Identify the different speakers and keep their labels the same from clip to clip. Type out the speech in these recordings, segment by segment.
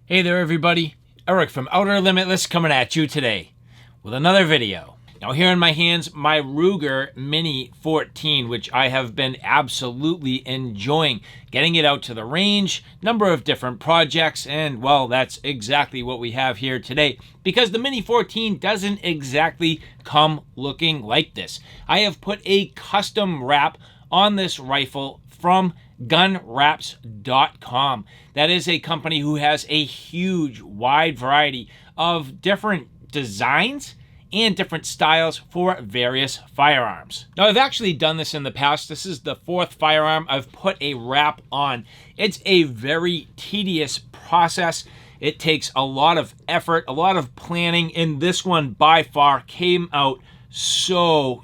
Speaker 1: Hey there everybody, Eric from Outer Limitless coming at you today with another video. Now here in my hands, my Ruger Mini 14, which I have been absolutely enjoying. Getting it out to the range, number of different projects, and well, that's exactly what we have here today. Because the Mini 14 doesn't exactly come looking like this. I have put a custom wrap on this rifle from gunwraps.com. That is a company who has a huge, wide variety of different designs and different styles for various firearms. Now, I've actually done this in the past. This is the fourth firearm I've put a wrap on. It's a very tedious process. It takes a lot of effort, a lot of planning, and this one by far came out so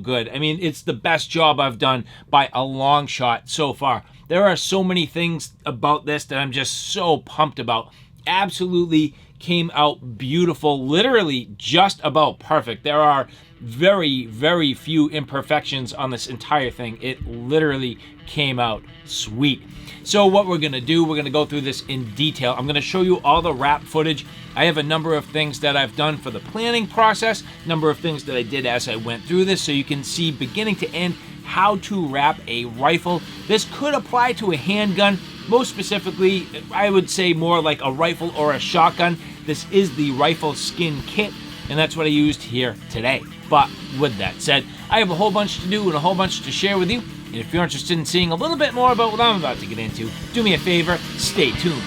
Speaker 1: good. I mean, it's the best job I've done by a long shot so far. There are so many things about this that I'm just so pumped about. Absolutely came out beautiful, literally just about perfect. There are very few imperfections on this entire thing. It literally came out sweet. So what we're gonna do, we're gonna go through this in detail. I'm gonna show you all the wrap footage. I have a number of things that I've done for the planning process, number of things that I did as I went through this, so you can see beginning to end how to wrap a rifle. This could apply to a handgun. Most specifically, I would say more like a rifle or a shotgun. This is the rifle skin kit, and that's what I used here today. But with that said, I have a whole bunch to do and a whole bunch to share with you. And if you're interested in seeing a little bit more about what I'm about to get into, do me a favor, stay tuned.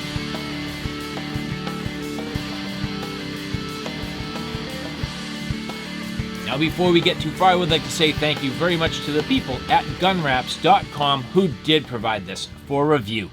Speaker 1: Now, before we get too far, I would like to say thank you very much to the people at gunwraps.com who did provide this for review.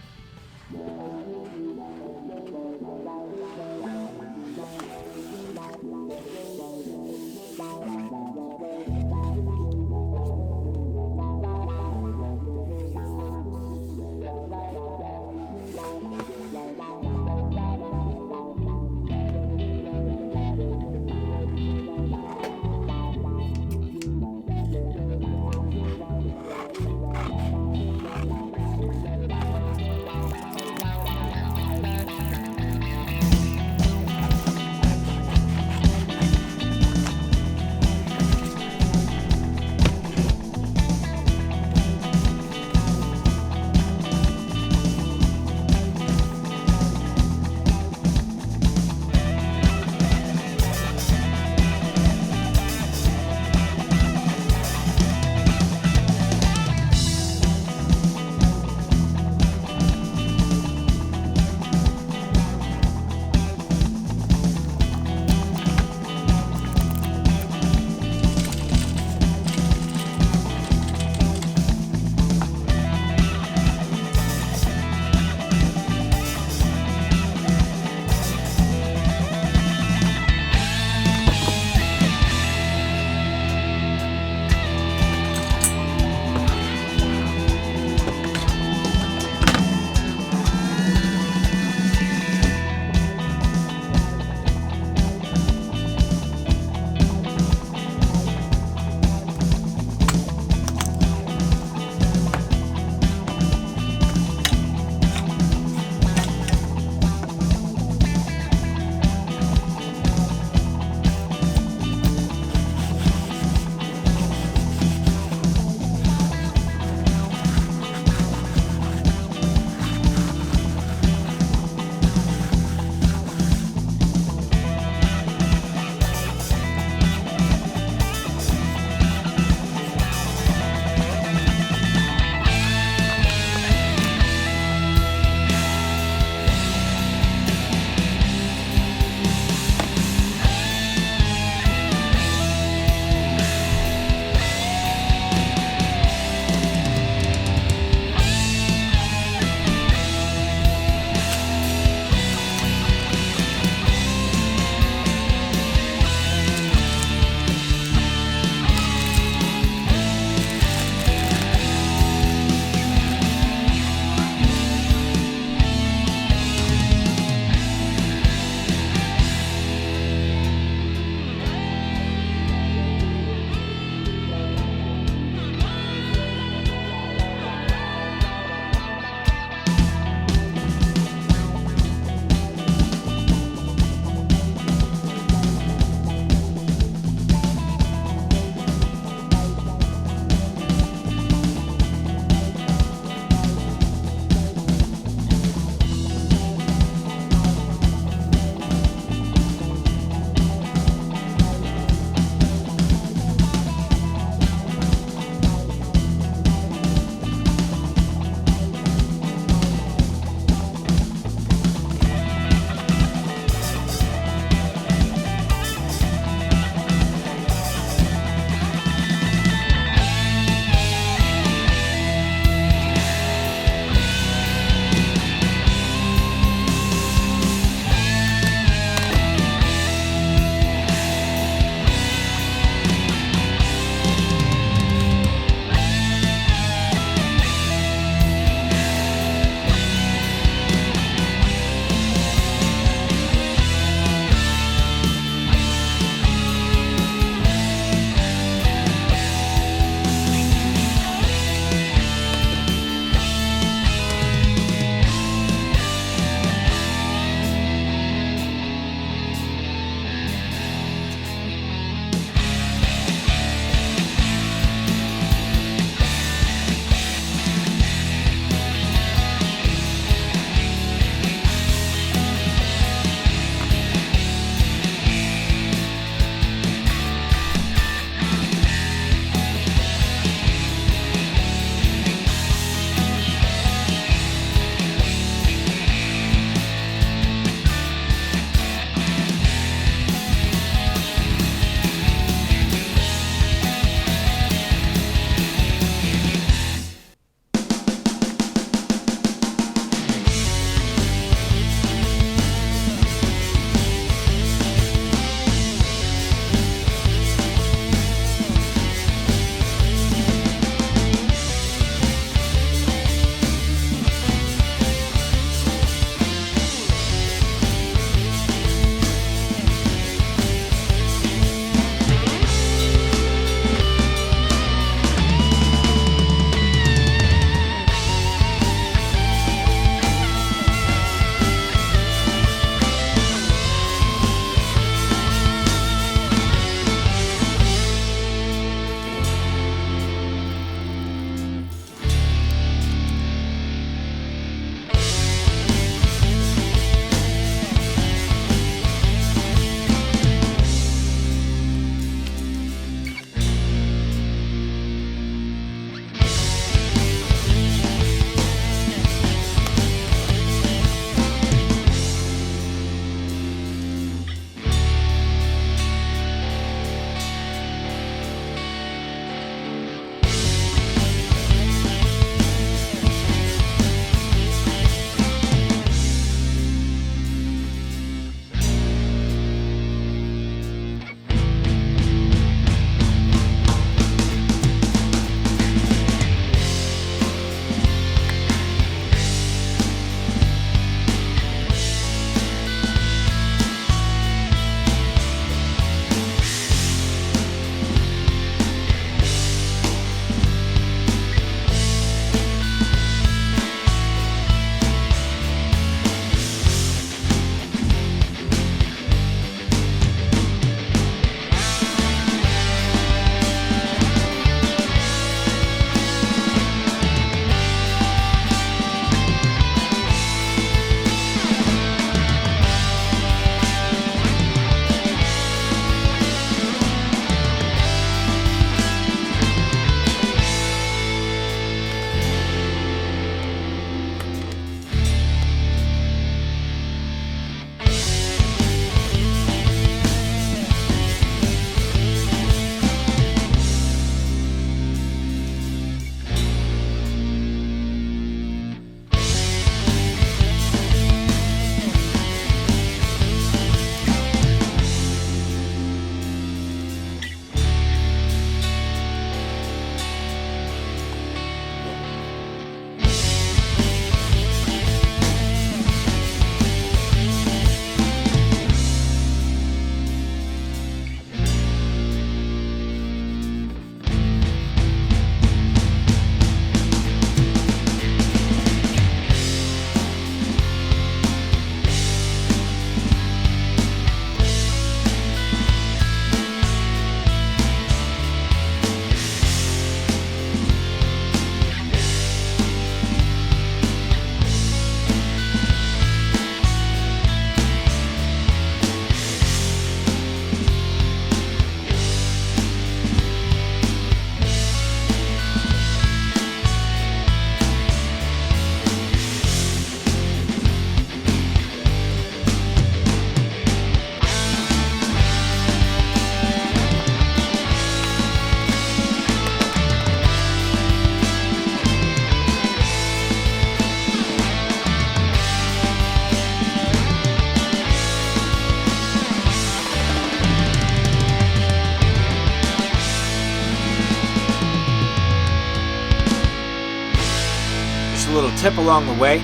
Speaker 1: a little tip along the way.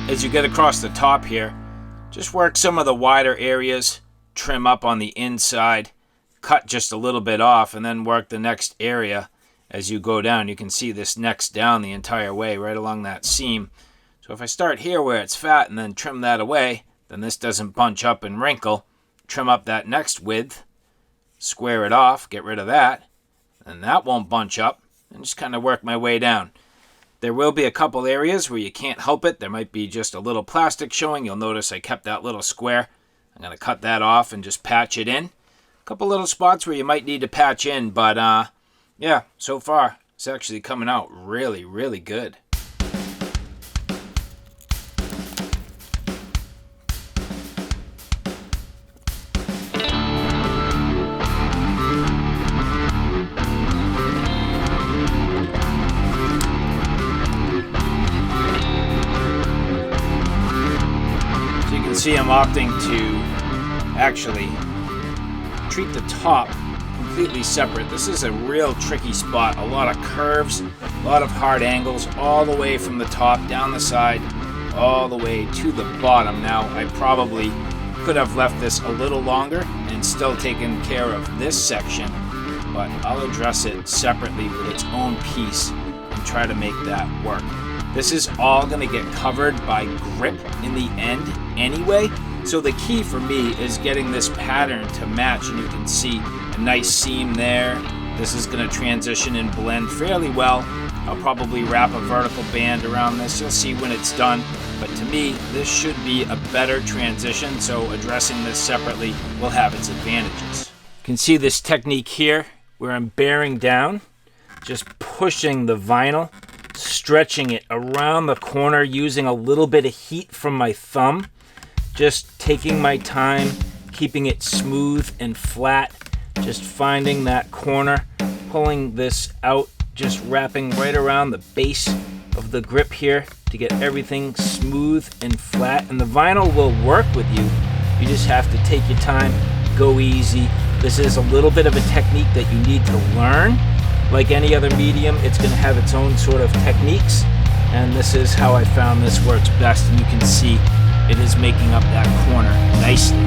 Speaker 1: As you get across the top here, just work some of the wider areas, trim up on the inside, cut just a little bit off, and then work the next area as you go down. You can see this necks down the entire way right along that seam. So if I start here where it's fat and then trim that away, then this doesn't bunch up and wrinkle. Trim up that next width, square it off, get rid of that, and that won't bunch up, and just kind of work my way down. There will be a couple areas where you can't help it. There might be just a little plastic showing. You'll notice I kept that little square. I'm going to cut that off and just patch it in. A couple little spots where you might need to patch in, but yeah, so far it's actually coming out really, really good. See, I'm opting to actually treat the top completely separate. This is a real tricky spot. A lot of curves, a lot of hard angles, all the way from the top, down the side, all the way to the bottom. Now, I probably could have left this a little longer and still taken care of this section, but I'll address it separately with its own piece and try to make that work. This is all going to get covered by grip in the end anyway, so the key for me is getting this pattern to match, and you can see a nice seam there. This is going to transition and blend fairly well. I'll probably wrap a vertical band around this. You'll see when it's done, but to me this should be a better transition, so addressing this separately will have its advantages. You can see this technique here where I'm bearing down, just pushing the vinyl, stretching it around the corner using a little bit of heat from my thumb, just taking my time, keeping it smooth and flat, just finding that corner, pulling this out, just wrapping right around the base of the grip here to get everything smooth and flat. And the vinyl will work with you. You just have to take your time, go easy. This is a little bit of a technique that you need to learn. Like any other medium, it's going to have its own sort of techniques, and this is how I found this works best. And you can see it is making up that corner nicely.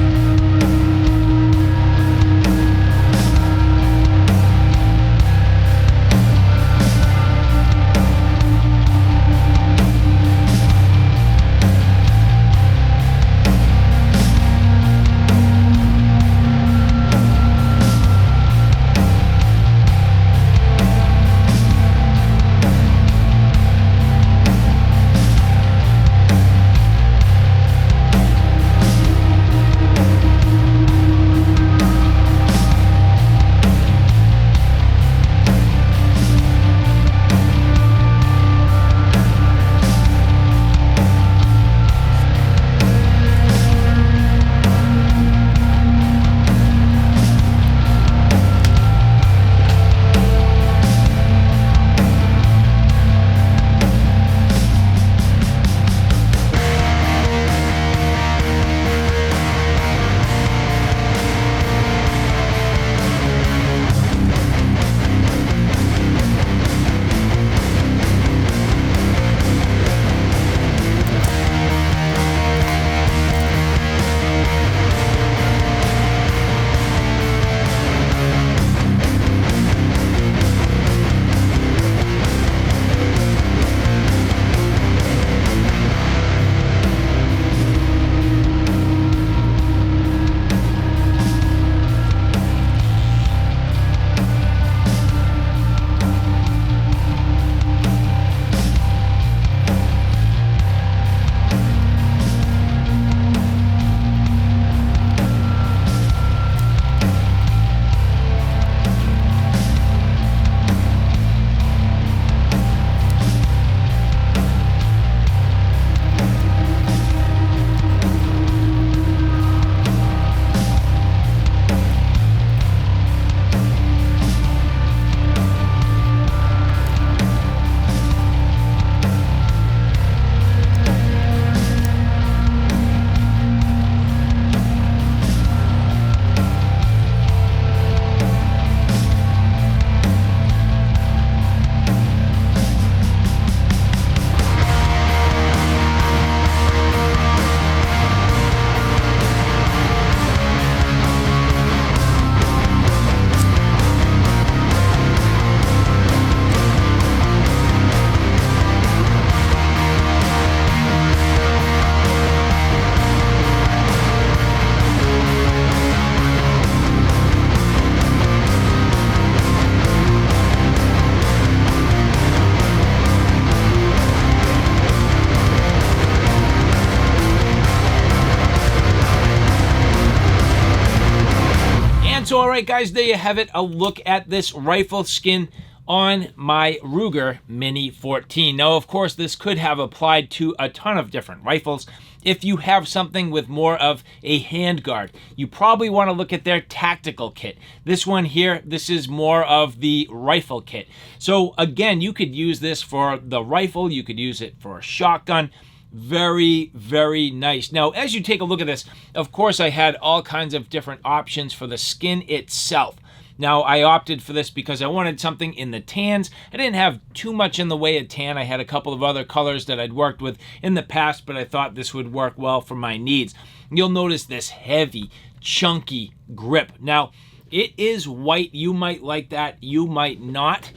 Speaker 1: And so, all right, guys, there you have it. A look at this rifle skin on my Ruger Mini 14. Now, of course, this could have applied to a ton of different rifles. If you have something with more of a handguard, you probably want to look at their tactical kit. This one here, this is more of the rifle kit. So again, you could use this for the rifle, you could use it for a shotgun. Very, very nice. Now, as you take a look at this, of course, I had all kinds of different options for the skin itself. Now, I opted for this because I wanted something in the tans. I didn't have too much in the way of tan. I had a couple of other colors that I'd worked with in the past, but I thought this would work well for my needs. You'll notice this heavy, chunky grip. Now, it is white. You might like that. You might not.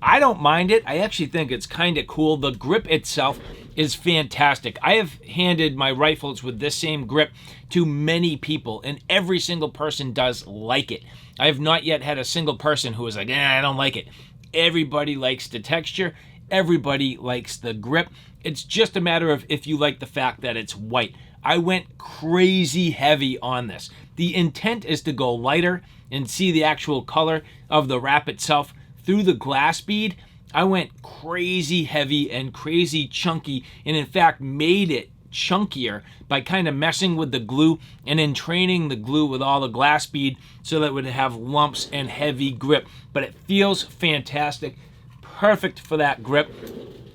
Speaker 1: I don't mind it. I actually think it's kind of cool. The grip itself is fantastic. I have handed my rifles with this same grip to many people, and every single person does like it. I have not yet had a single person who is like, I don't like it. Everybody likes the texture. Everybody likes the grip. It's just a matter of if you like the fact that it's white. I went crazy heavy on this. The intent is to go lighter and see the actual color of the wrap itself through the glass bead. I went crazy heavy and crazy chunky, and in fact made it chunkier by kind of messing with the glue and entraining the glue with all the glass bead so that it would have lumps and heavy grip. But it feels fantastic, perfect for that grip.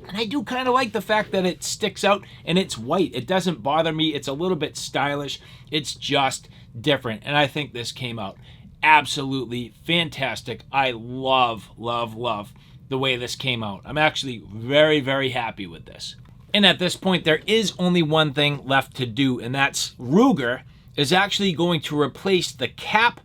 Speaker 1: And I do kind of like the fact that it sticks out and it's white. It doesn't bother me. It's a little bit stylish. It's just different. And I think this came out absolutely fantastic. I love, love, love the way this came out. I'm actually very, very happy with this. And at this point, there is only one thing left to do, and that's Ruger is actually going to replace the cap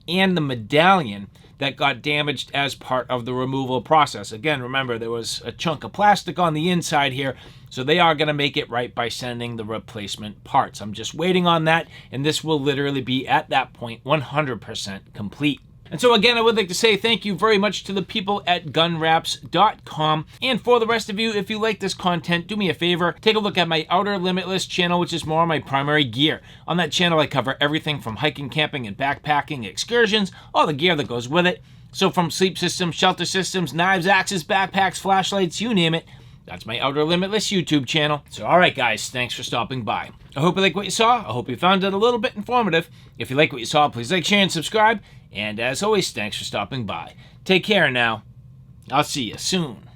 Speaker 1: and the medallion that got damaged as part of the removal process. Again, remember, there was a chunk of plastic on the inside here, so they are going to make it right by sending the replacement parts. I'm just waiting on that, and this will literally be, at that point, 100% complete. And so again, I would like to say thank you very much to the people at gunwraps.com. And for the rest of you, if you like this content, do me a favor, take a look at my Outer Limitless channel, which is more on my primary gear. On that channel, I cover everything from hiking, camping, and backpacking excursions, all the gear that goes with it. So from sleep systems, shelter systems, knives, axes, backpacks, flashlights, you name it. That's my Outer Limitless YouTube channel. So all right, guys, thanks for stopping by. I hope you like what you saw. I hope you found it a little bit informative. If you like what you saw, please like, share, and subscribe. And as always, thanks for stopping by. Take care now. I'll see you soon.